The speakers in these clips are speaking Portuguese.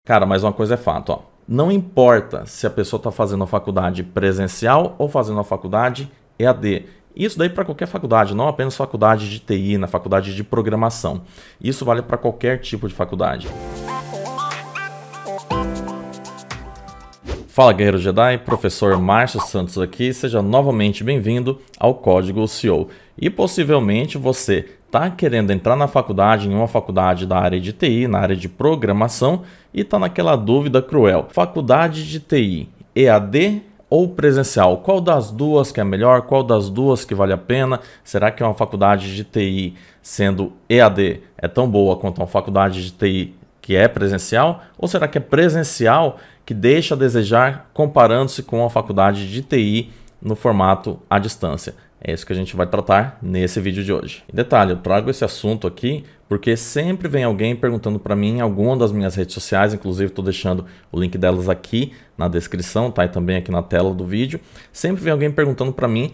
Cara, mas uma coisa é fato, ó. Não importa se a pessoa está fazendo a faculdade presencial ou fazendo a faculdade EAD. Isso daí para qualquer faculdade, não apenas faculdade de TI, na faculdade de programação. Isso vale para qualquer tipo de faculdade. Fala, Guerreiro Jedi, professor Márcio Santos aqui, seja novamente bem-vindo ao Código CEO. E possivelmente você está querendo entrar na faculdade, em uma faculdade da área de TI, na área de programação, e está naquela dúvida cruel. Faculdade de TI, EAD ou presencial? Qual das duas que é melhor? Qual das duas que vale a pena? Será que uma faculdade de TI sendo EAD é tão boa quanto uma faculdade de TI que é presencial? Ou será que é presencial que deixa a desejar comparando-se com a faculdade de TI no formato à distância? É isso que a gente vai tratar nesse vídeo de hoje. E detalhe, eu trago esse assunto aqui porque sempre vem alguém perguntando para mim em alguma das minhas redes sociais, inclusive estou deixando o link delas aqui na descrição, tá? E também aqui na tela do vídeo. Sempre vem alguém perguntando para mim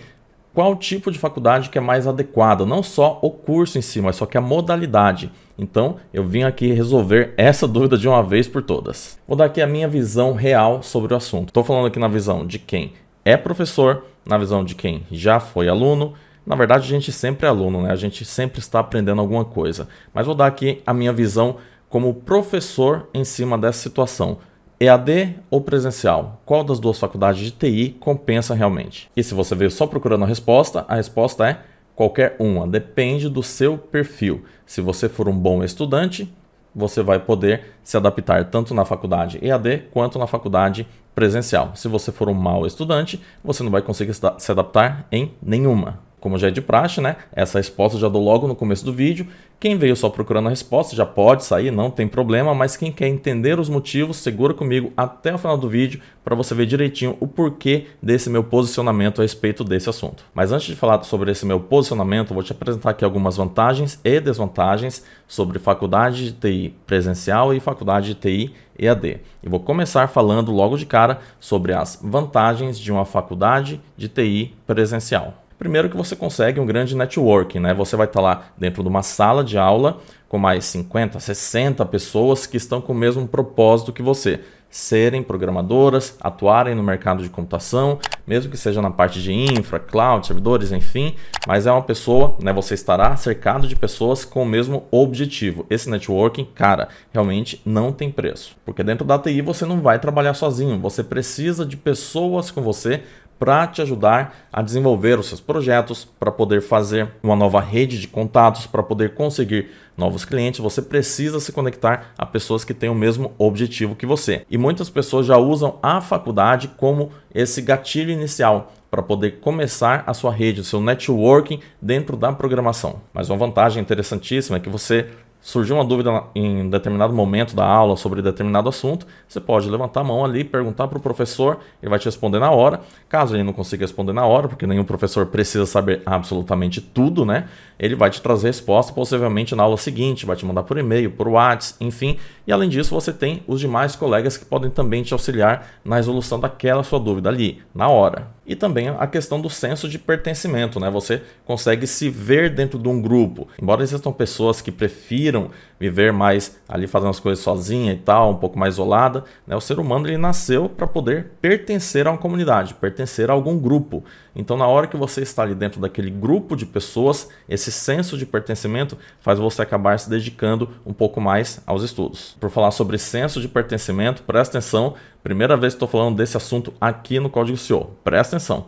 qual tipo de faculdade que é mais adequada, não só o curso em si, mas só que a modalidade. Então, eu vim aqui resolver essa dúvida de uma vez por todas. Vou dar aqui a minha visão real sobre o assunto. Estou falando aqui na visão de quem é professor, na visão de quem já foi aluno. Na verdade, a gente sempre é aluno, né? A gente sempre está aprendendo alguma coisa. Mas vou dar aqui a minha visão como professor em cima dessa situação. EAD ou presencial? Qual das duas faculdades de TI compensa realmente? E se você veio só procurando a resposta é qualquer uma. Depende do seu perfil. Se você for um bom estudante, você vai poder se adaptar tanto na faculdade EAD quanto na faculdade presencial. Se você for um mau estudante, você não vai conseguir se adaptar em nenhuma. Como já é de praxe, né? Essa resposta eu já dou logo no começo do vídeo. Quem veio só procurando a resposta já pode sair, não tem problema, mas quem quer entender os motivos, segura comigo até o final do vídeo para você ver direitinho o porquê desse meu posicionamento a respeito desse assunto. Mas antes de falar sobre esse meu posicionamento, eu vou te apresentar aqui algumas vantagens e desvantagens sobre faculdade de TI presencial e faculdade de TI EAD. E vou começar falando logo de cara sobre as vantagens de uma faculdade de TI presencial. Primeiro que você consegue um grande networking, né? Você vai estar lá dentro de uma sala de aula com mais 50, 60 pessoas que estão com o mesmo propósito que você. Serem programadoras, atuarem no mercado de computação, mesmo que seja na parte de infra, cloud, servidores, enfim. Mas é uma pessoa, né? Você estará cercado de pessoas com o mesmo objetivo. Esse networking, cara, realmente não tem preço. Porque dentro da TI você não vai trabalhar sozinho. Você precisa de pessoas com você para te ajudar a desenvolver os seus projetos, para poder fazer uma nova rede de contatos, para poder conseguir novos clientes. Você precisa se conectar a pessoas que têm o mesmo objetivo que você. E muitas pessoas já usam a faculdade como esse gatilho inicial para poder começar a sua rede, o seu networking dentro da programação. Mas uma vantagem interessantíssima é que você surgiu uma dúvida em determinado momento da aula sobre determinado assunto, você pode levantar a mão ali, perguntar para o professor, ele vai te responder na hora. Caso ele não consiga responder na hora, porque nenhum professor precisa saber absolutamente tudo, né? Ele vai te trazer resposta possivelmente na aula seguinte, vai te mandar por e-mail, por WhatsApp, enfim. E além disso, você tem os demais colegas que podem também te auxiliar na resolução daquela sua dúvida ali, na hora. E também a questão do senso de pertencimento, né? Você consegue se ver dentro de um grupo. Embora existam pessoas que prefiram viver mais ali fazendo as coisas sozinha e tal, um pouco mais isolada, né? O ser humano ele nasceu para poder pertencer a uma comunidade, pertencer a algum grupo. Então, na hora que você está ali dentro daquele grupo de pessoas, esse senso de pertencimento faz você acabar se dedicando um pouco mais aos estudos. Por falar sobre senso de pertencimento, presta atenção, primeira vez que estou falando desse assunto aqui no Código CEO. Presta atenção.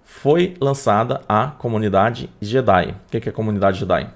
Foi lançada a comunidade Jedi. O que é a comunidade Jedi?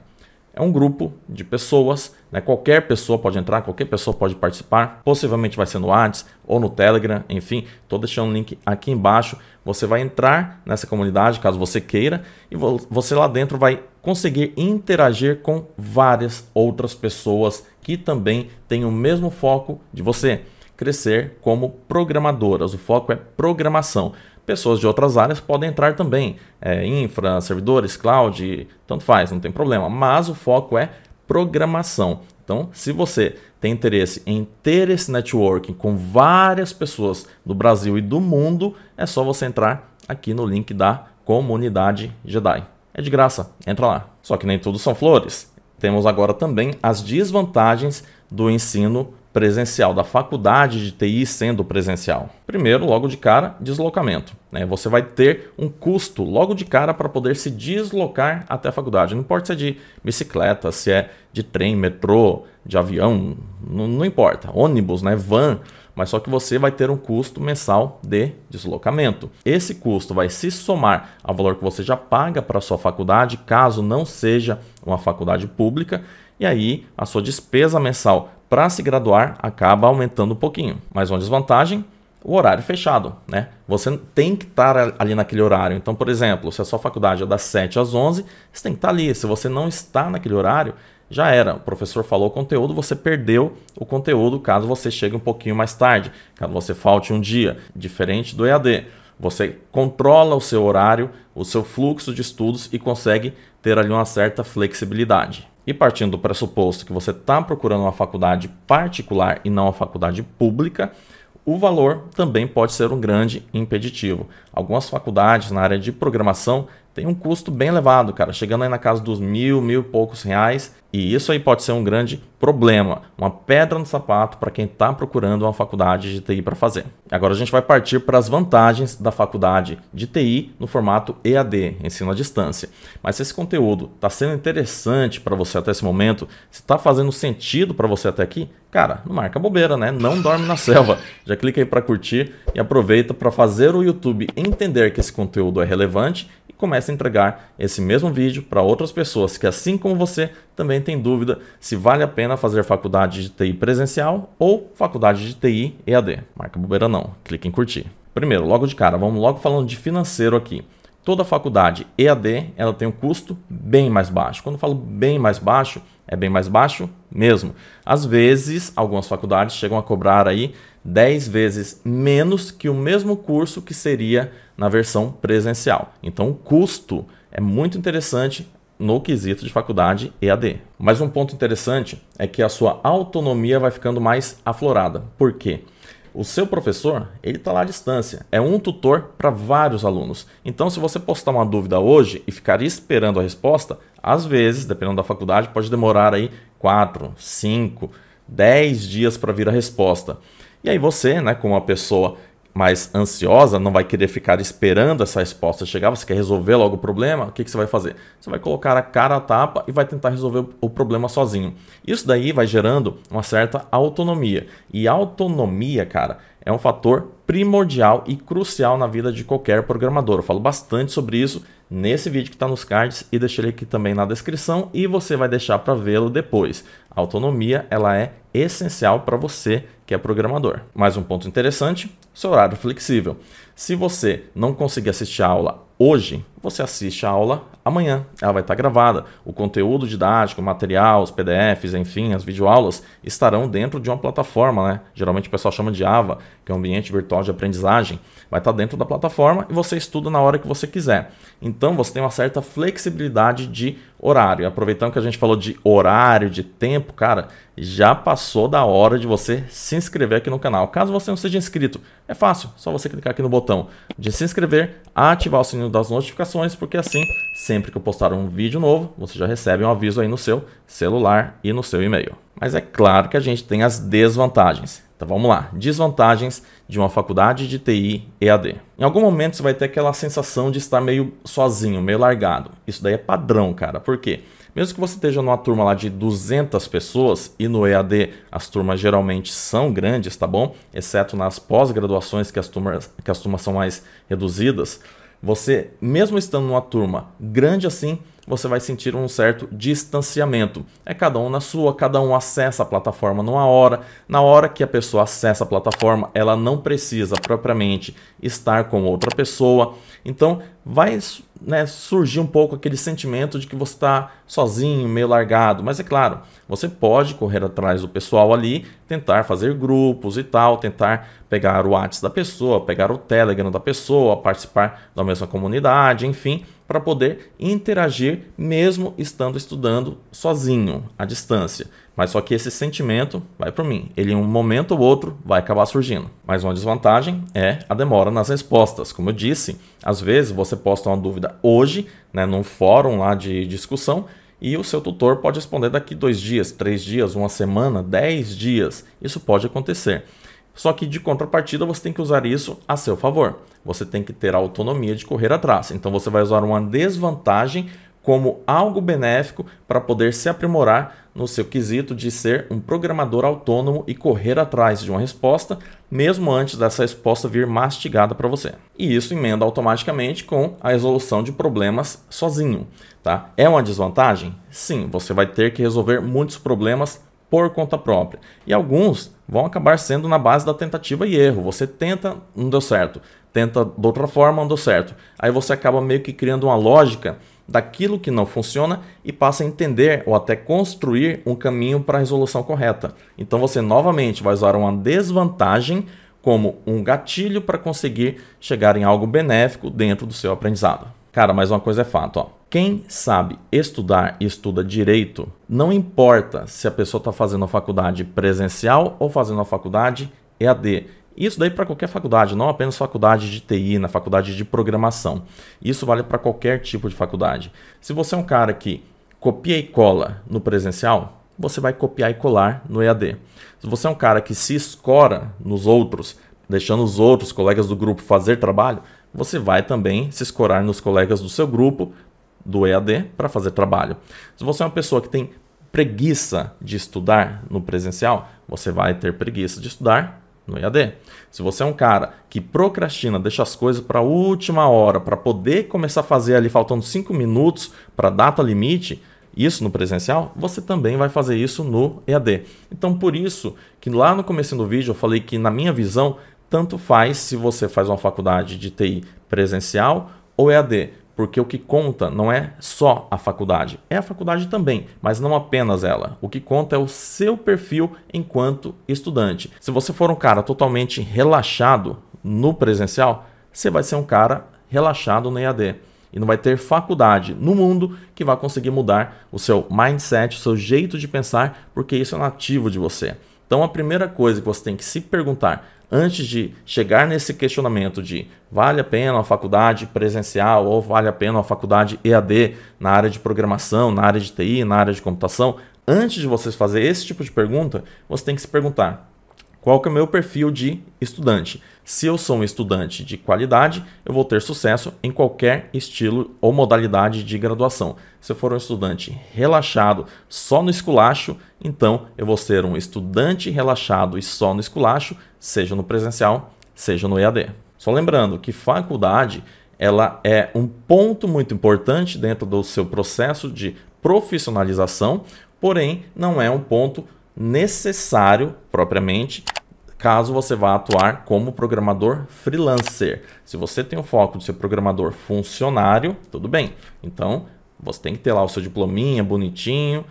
É um grupo de pessoas, né? Qualquer pessoa pode entrar, qualquer pessoa pode participar. Possivelmente vai ser no WhatsApp ou no Telegram, enfim. Estou deixando o link aqui embaixo. Você vai entrar nessa comunidade, caso você queira, e você lá dentro vai conseguir interagir com várias outras pessoas que também têm o mesmo foco de você. Crescer como programadoras. O foco é programação. Pessoas de outras áreas podem entrar também, infra, servidores, cloud, tanto faz, não tem problema. Mas o foco é programação. Então, se você tem interesse em ter esse networking com várias pessoas do Brasil e do mundo, é só você entrar aqui no link da comunidade Jedi. É de graça, entra lá. Só que nem tudo são flores. Temos agora também as desvantagens do ensino presencial, da faculdade de TI sendo presencial? Primeiro, logo de cara, deslocamento, né? Você vai ter um custo logo de cara para poder se deslocar até a faculdade. Não importa se é de bicicleta, se é de trem, metrô, de avião, não importa. Ônibus, né? Van. Mas só que você vai ter um custo mensal de deslocamento. Esse custo vai se somar ao valor que você já paga para a sua faculdade, caso não seja uma faculdade pública, e aí a sua despesa mensal para se graduar acaba aumentando um pouquinho. Mas uma desvantagem, o horário fechado, né? Você tem que estar ali naquele horário. Então, por exemplo, se a sua faculdade é das 7 às 11, você tem que estar ali. Se você não está naquele horário, já era. O professor falou o conteúdo, você perdeu o conteúdo caso você chegue um pouquinho mais tarde, caso você falte um dia, diferente do EAD. Você controla o seu horário, o seu fluxo de estudos e consegue ter ali uma certa flexibilidade. E partindo do pressuposto que você está procurando uma faculdade particular e não uma faculdade pública, o valor também pode ser um grande impeditivo. Algumas faculdades na área de programação têm um custo bem elevado, cara, chegando aí na casa dos mil e poucos reais. E isso aí pode ser um grande problema, uma pedra no sapato para quem está procurando uma faculdade de TI para fazer. Agora a gente vai partir para as vantagens da faculdade de TI no formato EAD, ensino à distância. Mas se esse conteúdo está sendo interessante para você até esse momento, se está fazendo sentido para você até aqui, cara, não marca bobeira, né? Não dorme na selva. Já clica aí para curtir e aproveita para fazer o YouTube entender que esse conteúdo é relevante e começa a entregar esse mesmo vídeo para outras pessoas que, assim como você, também tem dúvida se vale a pena fazer faculdade de TI presencial ou faculdade de TI EAD. Marca bobeira não, clica em curtir. Primeiro, logo de cara, vamos logo falando de financeiro aqui. Toda faculdade EAD, ela tem um custo bem mais baixo. Quando eu falo bem mais baixo, é bem mais baixo mesmo. Às vezes, algumas faculdades chegam a cobrar aí 10 vezes menos que o mesmo curso que seria na versão presencial. Então, o custo é muito interessante no quesito de faculdade EAD. Mas um ponto interessante é que a sua autonomia vai ficando mais aflorada. Por quê? O seu professor, ele está lá à distância, é um tutor para vários alunos. Então, se você postar uma dúvida hoje e ficar esperando a resposta, às vezes, dependendo da faculdade, pode demorar aí 4, 5, 10 dias para vir a resposta. E aí você, né, como uma pessoa mais ansiosa, não vai querer ficar esperando essa resposta chegar, você quer resolver logo o problema, o que você vai fazer? Você vai colocar a cara a tapa e vai tentar resolver o problema sozinho. Isso daí vai gerando uma certa autonomia. E autonomia, cara, é um fator primordial e crucial na vida de qualquer programador. Eu falo bastante sobre isso nesse vídeo que está nos cards e deixei ele aqui também na descrição e você vai deixar para vê-lo depois. A autonomia, ela é essencial para você que é programador. Mais um ponto interessante, seu horário flexível. Se você não conseguir assistir a aula hoje, você assiste a aula amanhã. Ela vai estar gravada. O conteúdo didático, o material, os PDFs, enfim, as videoaulas estarão dentro de uma plataforma, né? Geralmente o pessoal chama de AVA, que é um ambiente virtual de aprendizagem. Vai estar dentro da plataforma e você estuda na hora que você quiser. Então você tem uma certa flexibilidade de horário. Aproveitando que a gente falou de horário, de tempo, cara, já passou da hora de você se inscrever aqui no canal. Caso você não seja inscrito, é fácil, só você clicar aqui no botão de se inscrever, ativar o sininho das notificações, porque assim, sempre que eu postar um vídeo novo, você já recebe um aviso aí no seu celular e no seu e-mail. Mas é claro que a gente tem as desvantagens. Então vamos lá, desvantagens de uma faculdade de TI EAD. Em algum momento você vai ter aquela sensação de estar meio sozinho, meio largado. Isso daí é padrão, cara. Por quê? Mesmo que você esteja numa turma lá de 200 pessoas, e no EAD as turmas geralmente são grandes, tá bom? Exceto nas pós-graduações que as turmas são mais reduzidas, você, mesmo estando numa turma grande assim, você vai sentir um certo distanciamento. É cada um na sua, cada um acessa a plataforma numa hora. Na hora que a pessoa acessa a plataforma, ela não precisa propriamente estar com outra pessoa. Então vai, né, surgir um pouco aquele sentimento de que você está sozinho, meio largado. Mas é claro, você pode correr atrás do pessoal ali, tentar fazer grupos e tal, tentar pegar o WhatsApp da pessoa, pegar o Telegram da pessoa, participar da mesma comunidade, enfim, para poder interagir mesmo estando estudando sozinho, à distância. Mas só que esse sentimento vai por mim. Ele em um momento ou outro vai acabar surgindo. Mas uma desvantagem é a demora nas respostas. Como eu disse, às vezes você posta uma dúvida hoje, né, num fórum lá de discussão, e o seu tutor pode responder daqui 2 dias, 3 dias, 1 semana, 10 dias. Isso pode acontecer. Só que de contrapartida você tem que usar isso a seu favor. Você tem que ter a autonomia de correr atrás. Então você vai usar uma desvantagem como algo benéfico para poder se aprimorar no seu quesito de ser um programador autônomo e correr atrás de uma resposta, mesmo antes dessa resposta vir mastigada para você. E isso emenda automaticamente com a resolução de problemas sozinho, tá? É uma desvantagem? Sim, você vai ter que resolver muitos problemas por conta própria. E alguns vão acabar sendo na base da tentativa e erro. Você tenta, não deu certo. Tenta de outra forma, não deu certo. Aí você acaba meio que criando uma lógica daquilo que não funciona e passa a entender ou até construir um caminho para a resolução correta. Então você novamente vai usar uma desvantagem como um gatilho para conseguir chegar em algo benéfico dentro do seu aprendizado. Cara, mas uma coisa é fato, ó. Quem sabe estudar e estuda direito, não importa se a pessoa está fazendo a faculdade presencial ou fazendo a faculdade EAD. Isso daí para qualquer faculdade, não apenas faculdade de TI, na faculdade de programação. Isso vale para qualquer tipo de faculdade. Se você é um cara que copia e cola no presencial, você vai copiar e colar no EAD. Se você é um cara que se escora nos outros, deixando os outros colegas do grupo fazer trabalho, você vai também se escorar nos colegas do seu grupo do EAD para fazer trabalho. Se você é uma pessoa que tem preguiça de estudar no presencial, você vai ter preguiça de estudar no EAD. Se você é um cara que procrastina, deixa as coisas para a última hora, para poder começar a fazer ali faltando 5 minutos para a data limite, isso no presencial, você também vai fazer isso no EAD. Então por isso que lá no começo do vídeo eu falei que na minha visão, tanto faz se você faz uma faculdade de TI presencial ou EAD. Porque o que conta não é só a faculdade, é a faculdade também, mas não apenas ela. O que conta é o seu perfil enquanto estudante. Se você for um cara totalmente relaxado no presencial, você vai ser um cara relaxado no EAD. E não vai ter faculdade no mundo que vai conseguir mudar o seu mindset, o seu jeito de pensar, porque isso é nativo de você. Então a primeira coisa que você tem que se perguntar antes de chegar nesse questionamento de vale a pena uma faculdade presencial ou vale a pena uma faculdade EAD na área de programação, na área de TI, na área de computação, antes de você fazer esse tipo de pergunta, você tem que se perguntar: qual que é o meu perfil de estudante? Se eu sou um estudante de qualidade, eu vou ter sucesso em qualquer estilo ou modalidade de graduação. Se eu for um estudante relaxado só no esculacho, então eu vou ser um estudante relaxado e só no esculacho, seja no presencial, seja no EAD. Só lembrando que faculdade ela é um ponto muito importante dentro do seu processo de profissionalização, porém não é um ponto necessário propriamente caso você vá atuar como programador freelancer. Se você tem o foco de ser programador funcionário, tudo bem. Então você tem que ter lá o seu diplominha bonitinho,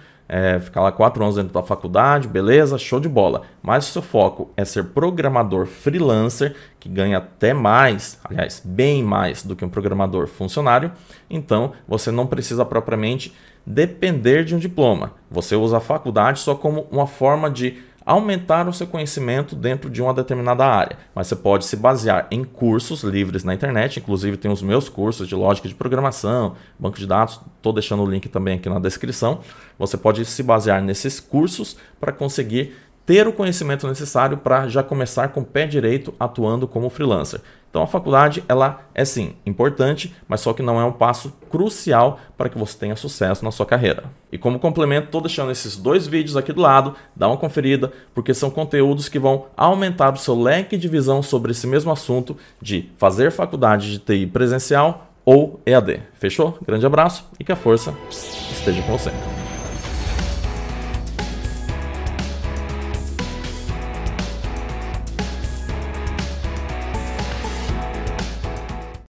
ficar lá 4 anos dentro da faculdade, beleza, show de bola. Mas o seu foco é ser programador freelancer, que ganha até mais, aliás, bem mais do que um programador funcionário. Então você não precisa propriamente depender de um diploma. Você usa a faculdade só como uma forma de aumentar o seu conhecimento dentro de uma determinada área. Mas você pode se basear em cursos livres na internet, inclusive tem os meus cursos de lógica de programação, banco de dados, estou deixando o link também aqui na descrição. Você pode se basear nesses cursos para conseguir ter o conhecimento necessário para já começar com o pé direito atuando como freelancer. Então a faculdade ela é sim importante, mas só que não é um passo crucial para que você tenha sucesso na sua carreira. E como complemento, estou deixando esses 2 vídeos aqui do lado, dá uma conferida, porque são conteúdos que vão aumentar o seu leque de visão sobre esse mesmo assunto de fazer faculdade de TI presencial ou EAD. Fechou? Grande abraço e que a força esteja com você.